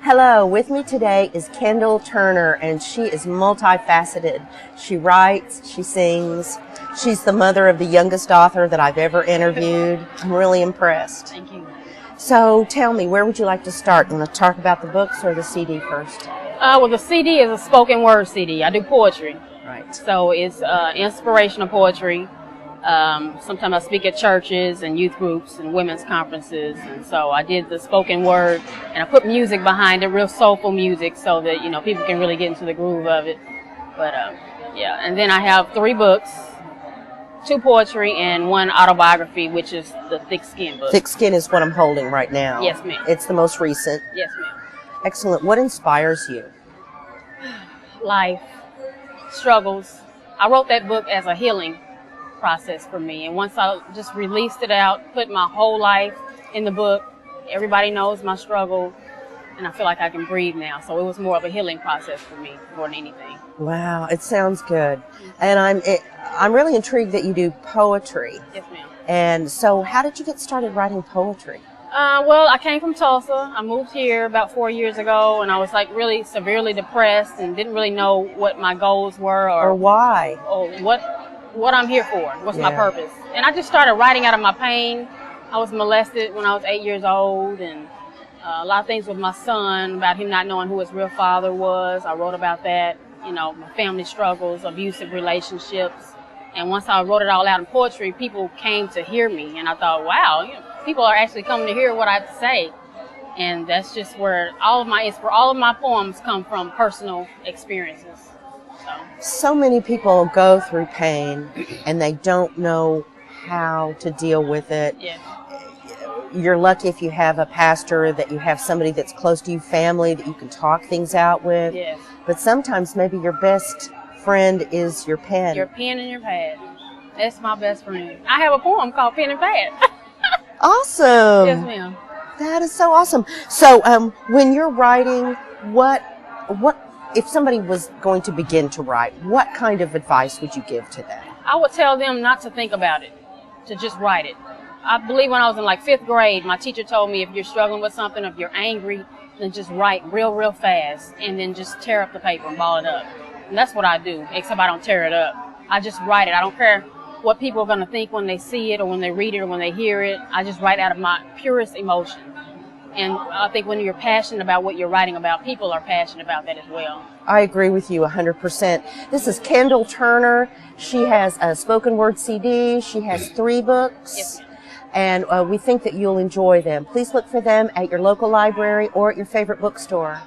Hello, with me today is Kendal Turner, and she is multifaceted. She writes, she sings, she's the mother of the youngest author that I've ever interviewed. I'm really impressed. Thank you. So tell me, where would you like to start? You want to talk about the books or the CD first? Well, the CD is a spoken word CD. I do poetry. Right. So it's inspirational poetry. Sometimes I speak at churches and youth groups and women's conferences, and so I did the spoken word, and I put music behind it, real soulful music, so that people can really get into the groove of it. But yeah, and then I have 3 books, 2 poetry and 1 autobiography, which is the Thick Skin book. Thick Skin is what I'm holding right now. Yes, ma'am. It's the most recent. Yes, ma'am. Excellent. What inspires you? Life, struggles. I wrote that book as a healing process for me, and once I just released it out, put my whole life in the book, everybody knows my struggle, and I feel like I can breathe now. So it was more of a healing process for me more than anything. Wow, it sounds good. And I'm really intrigued that you do poetry. Yes, ma'am. And so how did you get started writing poetry? Well, I came from Tulsa. I moved here about 4 years ago, and I was like really severely depressed and didn't really know what my goals were or why or what I'm here for, what's my purpose. And I just started writing out of my pain. I was molested when I was 8 years old, and a lot of things with my son, about him not knowing who his real father was. I wrote about that, my family struggles, abusive relationships. And once I wrote it all out in poetry, people came to hear me, and I thought, wow, people are actually coming to hear what I have to say. And that's just where all of my poems come from personal experiences. So many people go through pain and they don't know how to deal with it. Yeah. You're lucky if you have a pastor, that you have somebody that's close to you, family, that you can talk things out with. Yes. But sometimes maybe your best friend is your pen. Your pen and your pad. That's my best friend. I have a poem called Pen and Pad. Awesome. Yes, ma'am. That is so awesome. So when you're writing, what if somebody was going to begin to write, what kind of advice would you give to them? I would tell them not to think about it, to just write it. I believe when I was in like 5th grade, my teacher told me if you're struggling with something, if you're angry, then just write real fast and then just tear up the paper and ball it up. And that's what I do, except I don't tear it up. I just write it. I don't care what people are going to think when they see it or when they read it or when they hear it. I just write out of my purest emotion. And I think when you're passionate about what you're writing about, people are passionate about that as well. I agree with you 100%. This is Kendal Turner. She has a spoken word CD. She has 3 books. Yes, and we think that you'll enjoy them. Please look for them at your local library or at your favorite bookstore.